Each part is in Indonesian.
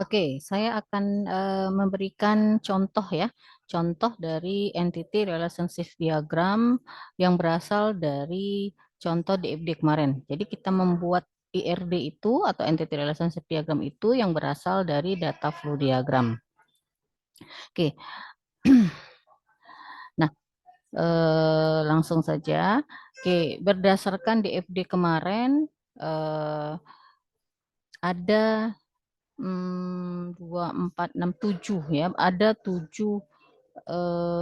Oke, saya akan memberikan contoh ya, contoh dari entity relationship diagram yang berasal dari contoh DFD kemarin. Jadi kita membuat IRD itu atau entity relationship diagram itu yang berasal dari data flow diagram. Oke, nah langsung saja. Oke, berdasarkan DFD kemarin ada 2, 4, 6, 7 ya, ada 7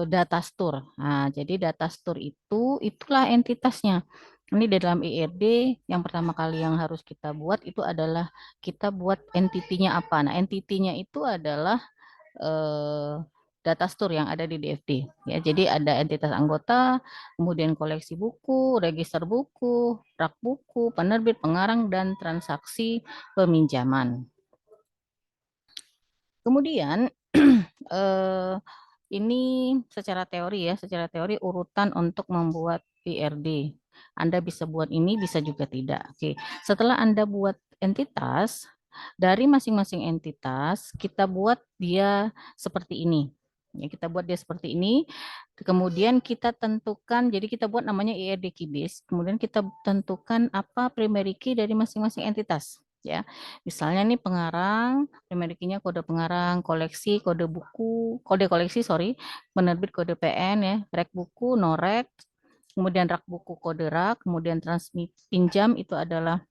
data store. Nah, jadi data store itulah entitasnya. Ini di dalam IRD yang pertama kali yang harus kita buat itu adalah kita buat entitinya apa. Nah, entitinya itu adalah eh, data store yang ada di DFD. Ya, jadi ada entitas anggota, kemudian koleksi buku, register buku, rak buku, penerbit, pengarang, dan transaksi peminjaman. Kemudian eh, ini secara teori urutan untuk membuat PRD. Anda bisa buat ini, bisa juga tidak. Oke, setelah Anda buat entitas, dari masing-masing entitas kita buat dia seperti ini. Ya, kita buat dia seperti ini. Kemudian kita tentukan, jadi kita buat namanya IRD Keybase. Kemudian kita tentukan apa primary key dari masing-masing entitas. Ya, misalnya nih pengarang, primary key-nya kode pengarang, koleksi, kode buku, kode koleksi, sorry, penerbit kode PN ya, rek buku, no rek, kemudian rak buku kode rak, kemudian transmit pinjam itu adalah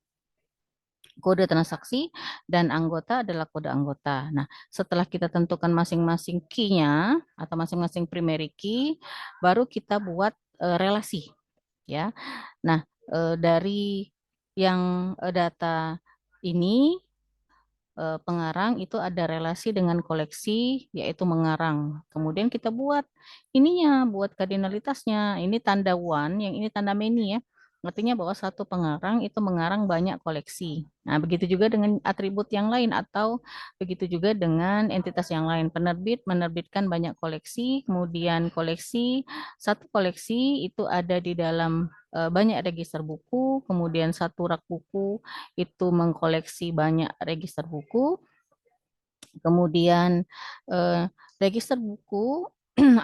kode transaksi dan anggota adalah kode anggota. Nah, setelah kita tentukan masing-masing key-nya atau masing-masing primary key, baru kita buat relasi ya. Nah, dari yang data ini pengarang itu ada relasi dengan koleksi yaitu mengarang. Kemudian kita buat ininya, buat kardinalitasnya. Ini tanda one, yang ini tanda many ya. Artinya bahwa satu pengarang itu mengarang banyak koleksi. Nah, begitu juga dengan atribut yang lain atau begitu juga dengan entitas yang lain. Penerbit menerbitkan banyak koleksi, kemudian satu koleksi itu ada di dalam banyak register buku, kemudian satu rak buku itu mengkoleksi banyak register buku, kemudian eh, register buku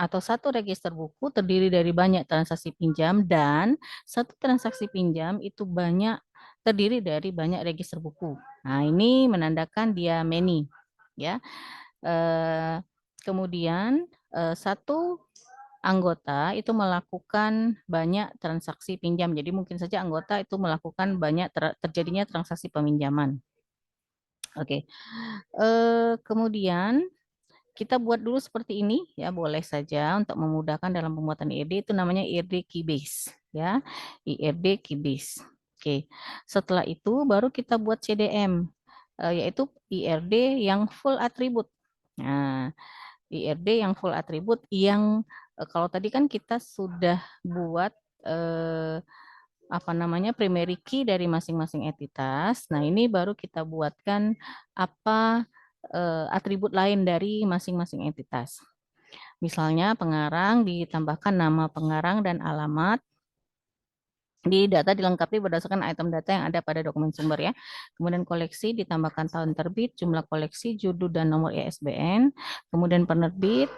atau satu register buku terdiri dari banyak transaksi pinjam dan satu transaksi pinjam itu terdiri dari banyak register buku. Nah, ini menandakan dia many ya. Eh, Kemudian satu anggota itu melakukan banyak transaksi pinjam. Jadi mungkin saja anggota itu melakukan banyak terjadinya transaksi peminjaman. Oke. Kemudian kita buat dulu seperti ini ya, boleh saja untuk memudahkan dalam pembuatan IRD itu namanya IRD Keybase ya. IRD Keybase. Oke. Setelah itu baru kita buat CDM yaitu IRD yang full atribut. Nah, IRD yang full atribut yang kalau tadi kan kita sudah buat eh, apa namanya primary key dari masing-masing entitas. Nah, ini baru kita buatkan apa atribut lain dari masing-masing entitas. Misalnya pengarang ditambahkan nama pengarang dan alamat. Di data dilengkapi berdasarkan item data yang ada pada dokumen sumber ya. Kemudian koleksi ditambahkan tahun terbit, jumlah koleksi, judul dan nomor ISBN. Kemudian penerbit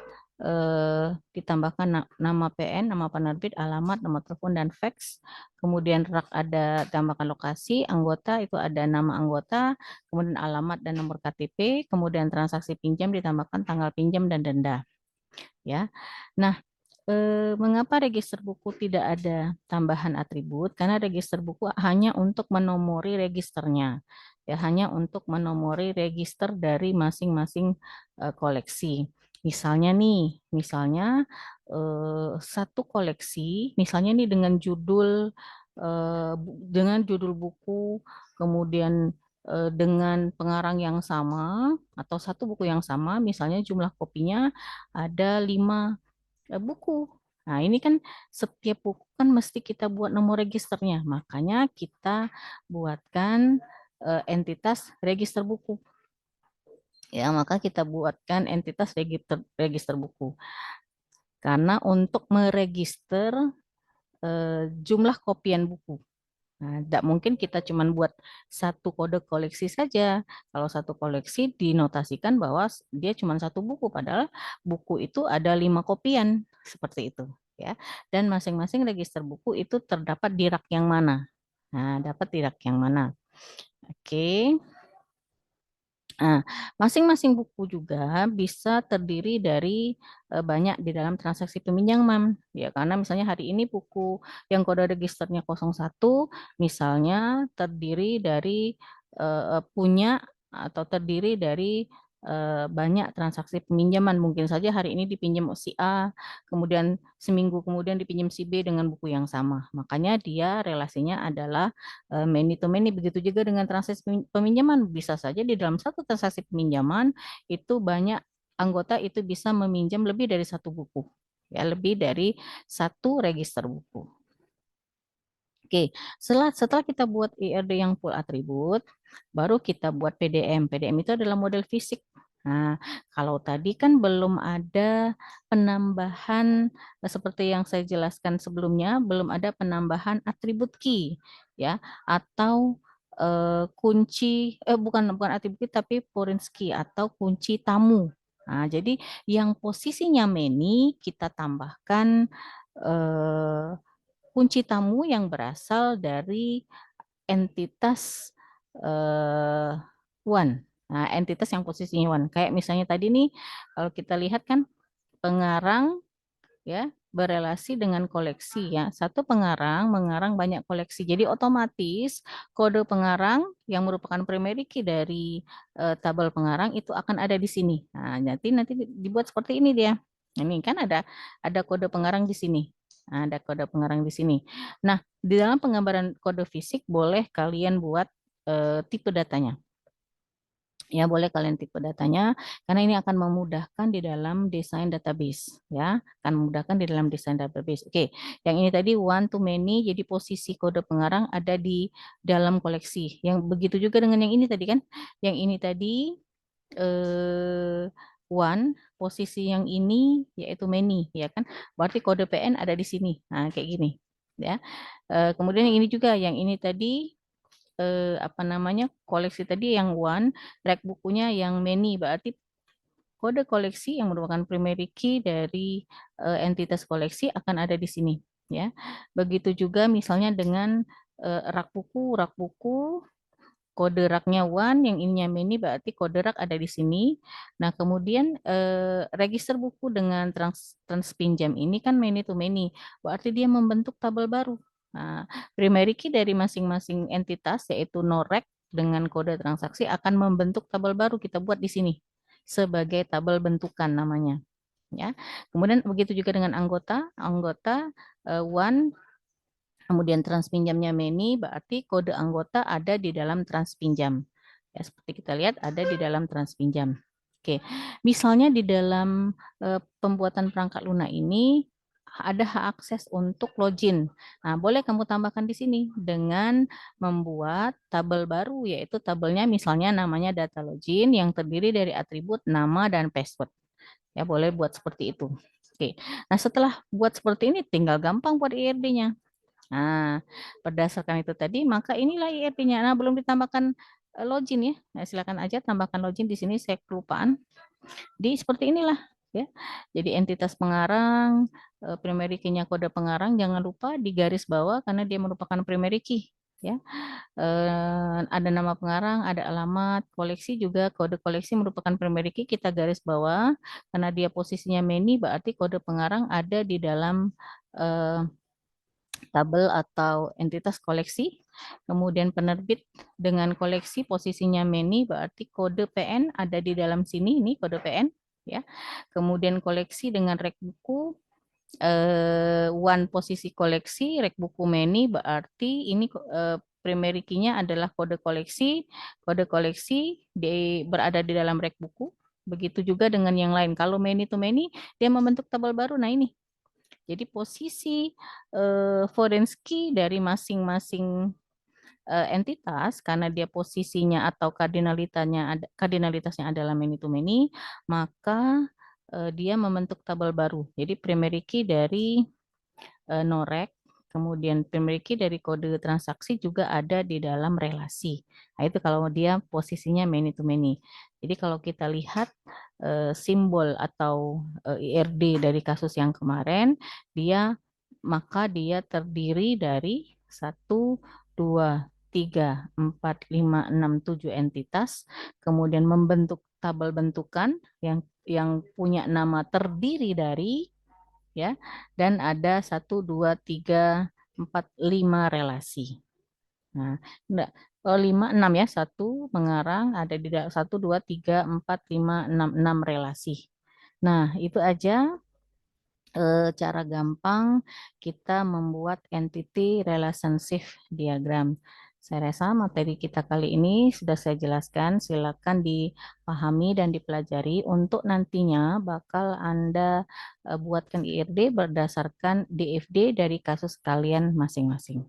ditambahkan nama PN, nama penerbit, alamat, nomor telepon dan fax. Kemudian rak ada tambahkan lokasi, anggota itu ada nama anggota, kemudian alamat dan nomor KTP, kemudian transaksi pinjam ditambahkan tanggal pinjam dan denda ya. Nah, mengapa register buku tidak ada tambahan atribut? Karena register buku hanya untuk menomori registernya, ya hanya untuk menomori register dari masing-masing koleksi. Misalnya satu koleksi, misalnya nih dengan judul buku, kemudian dengan pengarang yang sama atau satu buku yang sama, misalnya jumlah kopinya ada 5 buku. Nah, ini kan setiap buku kan mesti kita buat nomor registernya. Makanya kita buatkan entitas register buku. Ya, maka kita buatkan entitas register buku. Karena untuk meregister jumlah kopian buku. Nah, tidak mungkin kita cuma buat satu kode koleksi saja. Kalau satu koleksi dinotasikan bahwa dia cuma satu buku, padahal buku itu ada 5 kopian seperti itu, ya. Dan masing-masing register buku itu terdapat di rak yang mana. Nah, dapat di rak yang mana. Oke. Nah, masing-masing buku juga bisa terdiri dari banyak di dalam transaksi peminjaman. Ya, karena misalnya hari ini buku yang kode registernya 01 misalnya terdiri dari punya atau terdiri dari banyak transaksi peminjaman. Mungkin saja hari ini dipinjam si A, kemudian seminggu kemudian dipinjam si B dengan buku yang sama. Makanya dia relasinya adalah many to many. Begitu juga dengan transaksi peminjaman. Bisa saja di dalam satu transaksi peminjaman itu banyak anggota itu bisa meminjam lebih dari satu buku. Ya, lebih dari satu register buku. Oke, setelah kita buat IRD yang full atribut, baru kita buat PDM. PDM itu adalah model fisik. Nah, kalau tadi kan belum ada penambahan seperti yang saya jelaskan sebelumnya, belum ada penambahan atribut key, ya, atau kunci, bukan atribut key, tapi foreign key atau kunci tamu. Nah, jadi yang posisinya many kita tambahkan eh, kunci tamu yang berasal dari entitas one. Nah, entitas yang posisinya one. Kayak misalnya tadi nih, kalau kita lihat kan pengarang ya berelasi dengan koleksi ya. Satu pengarang mengarang banyak koleksi. Jadi otomatis kode pengarang yang merupakan primary key dari tabel pengarang itu akan ada di sini. Nah, nanti dibuat seperti ini dia. Ini kan ada kode pengarang di sini. Nah, ada kode pengarang di sini. Nah, di dalam penggambaran kode fisik boleh kalian buat tipe datanya. Ya, boleh kalian tipe datanya karena ini akan memudahkan di dalam desain database ya, akan memudahkan di dalam desain database. Oke, yang ini tadi one to many, jadi posisi kode pengarang ada di dalam koleksi. Yang begitu juga dengan yang ini tadi kan. Yang ini tadi one, posisi yang ini yaitu many ya kan. Berarti kode PN ada di sini. Nah, kayak gini ya. Kemudian yang ini juga, yang ini tadi apa namanya koleksi tadi yang one, rek bukunya yang many, berarti kode koleksi yang merupakan primary key dari entitas koleksi akan ada di sini ya. Begitu juga misalnya dengan rak buku kode raknya one, yang ininya many berarti kode rak ada di sini. Nah, kemudian register buku dengan trans pinjam ini kan many to many, berarti dia membentuk tabel baru. Nah, primary key dari masing-masing entitas yaitu norek dengan kode transaksi akan membentuk tabel baru, kita buat di sini sebagai tabel bentukan namanya. Ya, kemudian begitu juga dengan anggota one. Kemudian transpinjamnya many, berarti kode anggota ada di dalam transpinjam. Ya, seperti kita lihat ada di dalam transpinjam. Oke, misalnya di dalam pembuatan perangkat lunak ini ada hak akses untuk login. Nah, boleh kamu tambahkan di sini dengan membuat tabel baru, yaitu tabelnya misalnya namanya data login yang terdiri dari atribut nama dan password. Ya, boleh buat seperti itu. Oke, nah setelah buat seperti ini tinggal gampang buat IRD-nya. Nah, berdasarkan itu tadi, maka inilah IRP-nya. Nah, belum ditambahkan login ya. Nah, silakan aja tambahkan login di sini. Saya kelupaan. Di seperti inilah ya. Jadi entitas pengarang, primary key-nya kode pengarang, jangan lupa di garis bawah karena dia merupakan primary key. Ya, ada nama pengarang, ada alamat, koleksi juga kode koleksi merupakan primary key, kita garis bawah karena dia posisinya many, berarti kode pengarang ada di dalam tabel atau entitas koleksi. Kemudian penerbit dengan koleksi posisinya many, berarti kode PN ada di dalam sini, ini kode PN ya. Kemudian koleksi dengan rek buku one posisi koleksi, rek buku many, berarti ini primary key-nya adalah kode koleksi berada di dalam rek buku. Begitu juga dengan yang lain. Kalau many to many, dia membentuk tabel baru. Nah ini, jadi posisi foreign key dari masing-masing entitas karena dia posisinya atau kardinalitasnya adalah many to many, maka dia membentuk tabel baru. Jadi primary key dari norek kemudian memiliki dari kode transaksi juga ada di dalam relasi. Nah, itu kalau dia posisinya many to many. Jadi kalau kita lihat simbol atau IRD dari kasus yang kemarin, maka dia terdiri dari 1, 2, 3, 4, 5, 6, 7 entitas, kemudian membentuk tabel bentukan yang punya nama terdiri dari, ya, dan ada 1, 2, 3, 4, 5 relasi. Nah, enggak, kalau 5, 6 ya, satu mengarang ada di 1, 2, 3, 4, 5, 6 relasi. Nah, itu aja cara gampang kita membuat entity relationship diagram. Saya rasa materi kita kali ini sudah saya jelaskan. Silakan dipahami dan dipelajari untuk nantinya bakal Anda buatkan IRD berdasarkan DFD dari kasus kalian masing-masing.